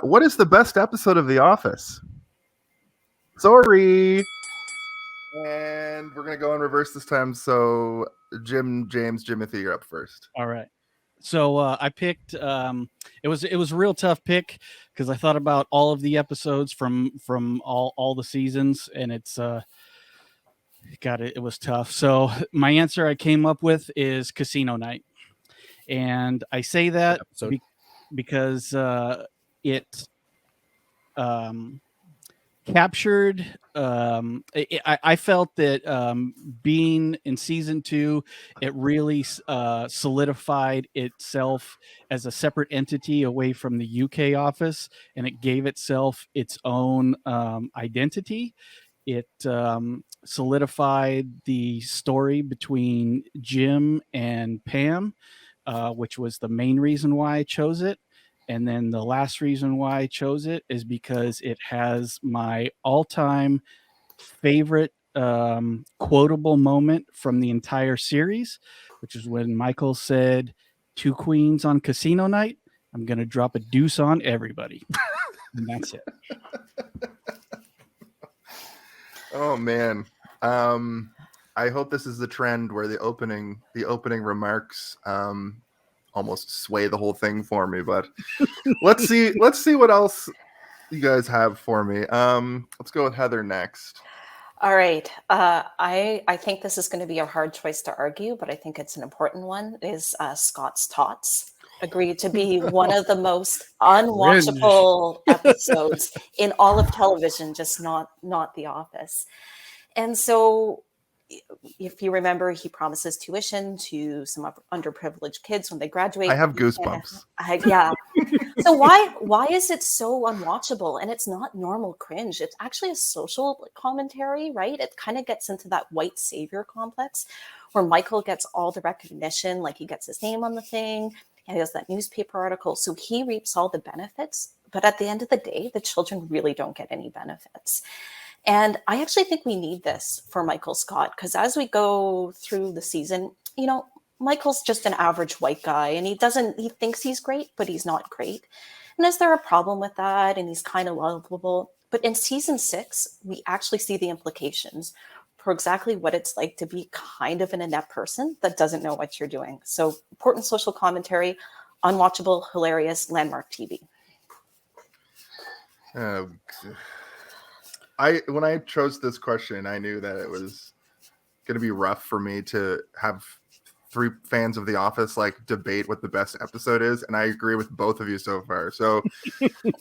what is the best episode of The Office? Sorry. And we're gonna go in reverse this time. So James, Jimothy, you're up first. All right. So I picked. It was a real tough pick because I thought about all of the episodes from all the seasons, and it was tough. So my answer I came up with is Casino Night, and I say that because it captured. I felt that being in season 2, it really solidified itself as a separate entity away from the UK office, and it gave itself its own identity. It solidified the story between Jim and Pam, which was the main reason why I chose it. And then the last reason why I chose it is because it has my all-time favorite quotable moment from the entire series, which is when Michael said, "2 queens on casino night, I'm going to drop a deuce on everybody." And that's it. Oh, man. I hope this is the trend where the opening remarks almost sway the whole thing for me, but let's see what else you guys have for me. Let's go with Heather next. All right. I think this is going to be a hard choice to argue, but I think it's an important one, is Scott's Tots. Agreed to be one of the most unwatchable episodes in all of television, just not The Office. And so if you remember, he promises tuition to some underprivileged kids when they graduate. I have goosebumps. Yeah. So why is it so unwatchable? And it's not normal cringe. It's actually a social commentary, right? It kind of gets into that white savior complex where Michael gets all the recognition, like he gets his name on the thing, and he has that newspaper article. So he reaps all the benefits. But at the end of the day, the children really don't get any benefits. And I actually think we need this for Michael Scott, because as we go through the season, Michael's just an average white guy, and he thinks he's great, but he's not great. And is there a problem with that? And he's kind of lovable. But in season 6, we actually see the implications for exactly what it's like to be kind of an inept person that doesn't know what you're doing. So important social commentary, unwatchable, hilarious, landmark TV. When I chose this question, I knew that it was going to be rough for me to have 3 fans of The Office debate what the best episode is, and I agree with both of you so far. So,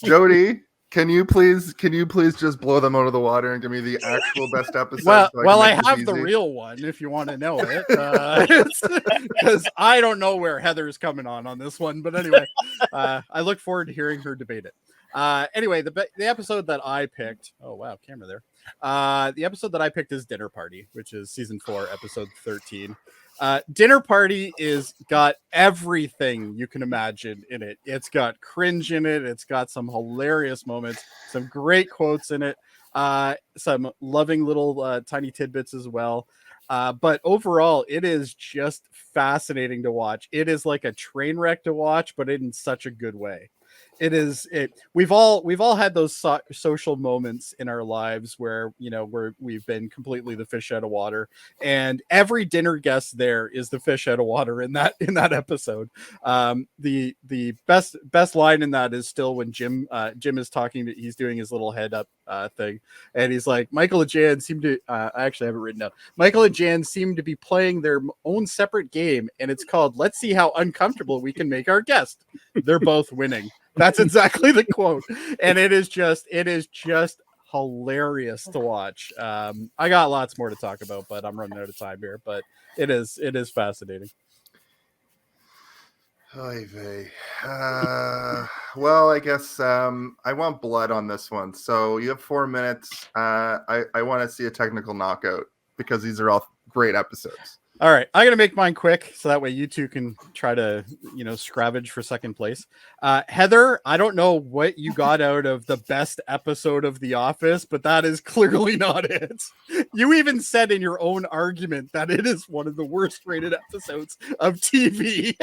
Jody, can you please just blow them out of the water and give me the actual best episode? I have the real one if you want to know it, because I don't know where Heather's coming on this one, but anyway, I look forward to hearing her debate it. Anyway, the episode that I picked, oh wow, camera there. The episode that I picked is Dinner Party, which is season 4, episode 13. Dinner Party got everything you can imagine in it. It's got cringe in it. It's got some hilarious moments, some great quotes in it, some loving little tiny tidbits as well. But overall, it is just fascinating to watch. It is like a train wreck to watch, but in such a good way. We've all had those social moments in our lives where we've been completely the fish out of water, and every dinner guest there is the fish out of water in that episode. The best line in that is still when Jim is talking. He's doing his little head up thing, and he's like, Michael and Jan seem to I actually have it written down. Michael and Jan seem to be playing their own separate game, and it's called "Let's see how uncomfortable we can make our guest." They're both winning. That's exactly the quote, and it is just hilarious to watch. I got lots more to talk about, but I'm running out of time here. But it is fascinating. Oy vey. Well, I guess I want blood on this one. So you have 4 minutes. I want to see a technical knockout because these are all great episodes. All right, I'm gonna make mine quick so that way you two can try to scravenge for second place. Heather, I don't know what you got out of the best episode of The Office, but that is clearly not it. You even said in your own argument that it is one of the worst rated episodes of TV.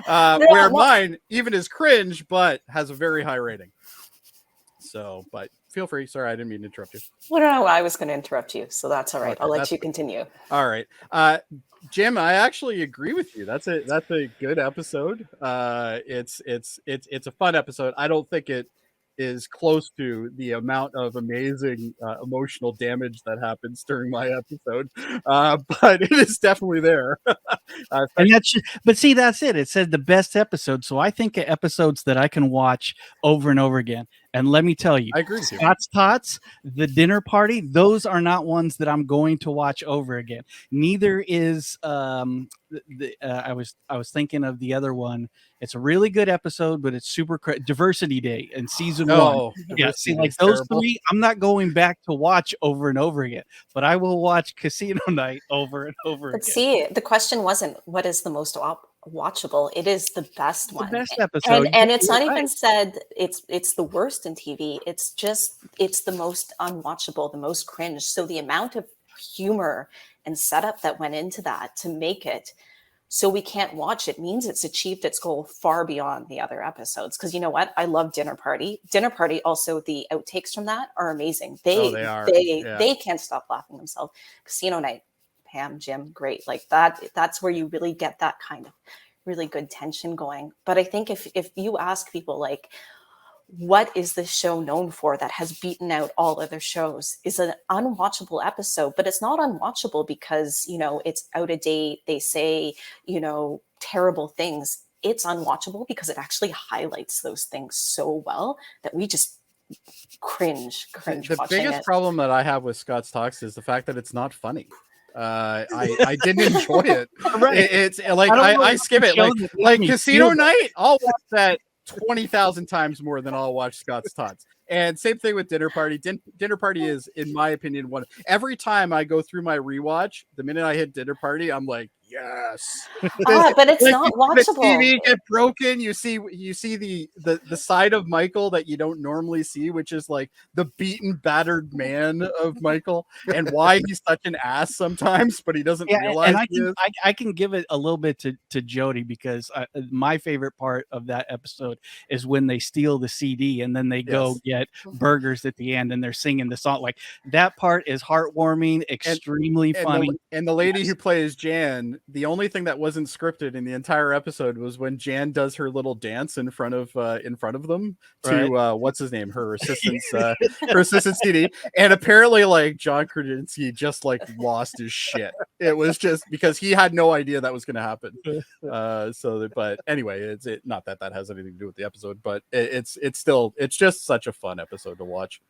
Where mine even is cringe, but has a very high rating. So, but feel free. Sorry, I didn't mean to interrupt you. Well, no, I was going to interrupt you, so that's all right. Okay, I'll let you continue. All right. Jim, I actually agree with you. That's a good episode. It's a fun episode. I don't think it is close to the amount of amazing emotional damage that happens during my episode, but it is definitely there. And but see, that's it. It said the best episode, so I think of episodes that I can watch over and over again. And let me tell you, I agree with you. Scott's Tots, the dinner party, those are not ones that I'm going to watch over again. Neither is I was thinking of the other one. It's a really good episode, but it's super Diversity Day in season 1. Yeah, see, like those terrible. 3, I'm not going back to watch over and over again, but I will watch Casino Night over and over But again. see, the question wasn't what is the most watchable. It is the best one. The best episode. And it's not right. even said it's the worst in TV. It's just it's the most unwatchable, the most cringe. So the amount of humor and setup that went into that to make it so we can't watch it means it's achieved its goal far beyond the other episodes. Because you know what? I love Dinner Party. Dinner Party, also the outtakes from that are amazing. They are. They can't stop laughing themselves. Casino Night, Pam, Jim, great. Like that's where you really get that kind of really good tension going. But I think if you ask people like, what is this show known for that has beaten out all other shows, is an unwatchable episode. But it's not unwatchable because, you know, it's out of date. They say, you know, terrible things. It's unwatchable because it actually highlights those things so well that we just cringe The watching biggest it. problem that I have with Scott's Talks is the fact that it's not funny. I didn't enjoy it. Right. It's like I skip it. Like Casino Night, I'll watch that 20,000 times more than I'll watch Scott's Tots. And same thing with Dinner Party. Dinner Party is, in my opinion, one. Every time I go through my rewatch, the minute I hit Dinner Party, I'm like, yes. But it's not watchable. The TV get broken. You see the side of Michael that you don't normally see, which is like the beaten, battered man of Michael, and why he's such an ass sometimes, but he doesn't realize. And I can give it a little bit to Jody because my favorite part of that episode is when they steal the CD and then they go get burgers at the end and they're singing the song. Like that part is heartwarming, extremely funny. And the lady who plays Jan, the only thing that wasn't scripted in the entire episode was when Jan does her little dance in front of them to what's his name, her assistant's CD, and apparently like John Krasinski just like lost his shit. It was just because he had no idea that was going to happen. But anyway, it's not that has anything to do with the episode, but it's just such a fun episode to watch.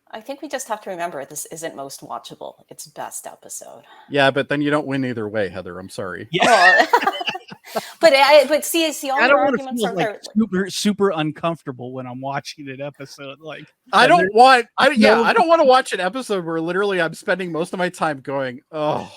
I think we just have to remember this isn't most watchable. It's best episode. Yeah, but then you don't win either way, Heather. I'm sorry. Yeah. but see, all I your don't want to arguments feel are like super uncomfortable when I'm watching an episode. Like I don't want to watch an episode where literally I'm spending most of my time going, oh.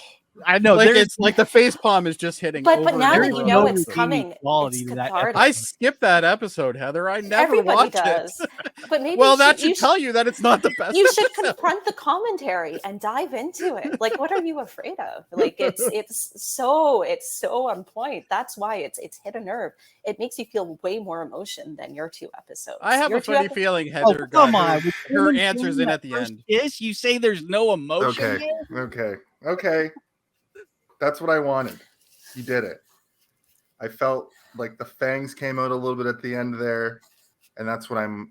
I know, like it's like the face palm is just hitting. But now that you know it's redeeming coming, quality it's to that cathartic. I skipped that episode, Heather. I never Everybody watched does. it. But maybe that should tell you that it's not the best. You should confront the commentary and dive into it. Like, what are you afraid of? Like, it's so on point. That's why it's hit a nerve. It makes you feel way more emotion than your 2 episodes. I have a funny feeling Heather come got on. her answers in at the end. Yes, you say there's no emotion. Okay. That's what I wanted. You did it. I felt like the fangs came out a little bit at the end there, and that's what I'm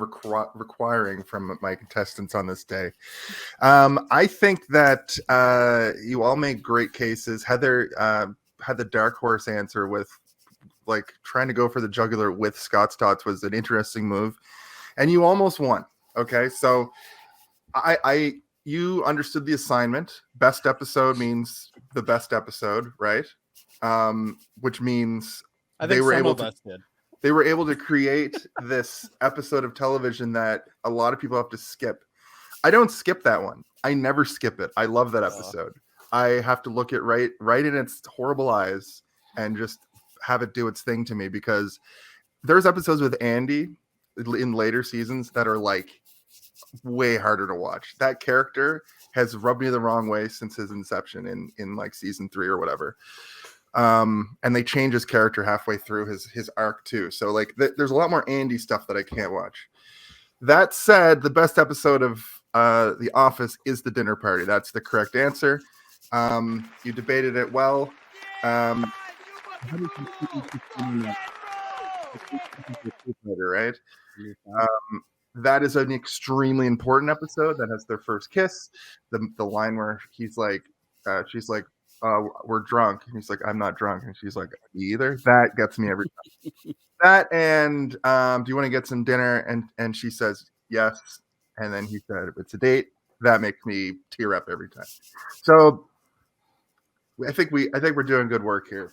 requiring from my contestants on this day. I think that you all made great cases. Heather had the dark horse answer with like trying to go for the jugular with Scott's Tots was an interesting move, and you almost won. Okay, so you understood the assignment. Best episode means the best episode, right? Which means they were able to create this episode of television that a lot of people have to skip. I don't skip that one. I never skip it. I love that episode. I have to look it right in its horrible eyes and just have it do its thing to me, because there's episodes with Andy in later seasons that are like way harder to watch. That character has rubbed me the wrong way since his inception in like season 3 or whatever. And they change his character halfway through his arc too. So like there's a lot more Andy stuff that I can't watch. That said, the best episode of The Office is the dinner party. That's the correct answer. You debated it well. Right? That is an extremely important episode that has their first kiss. The line where he's like, she's like, we're drunk. And he's like, I'm not drunk. And she's like, me either. That gets me every time. That and do you want to get some dinner? And she says yes. And then he said, it's a date. That makes me tear up every time. So I think we're doing good work here.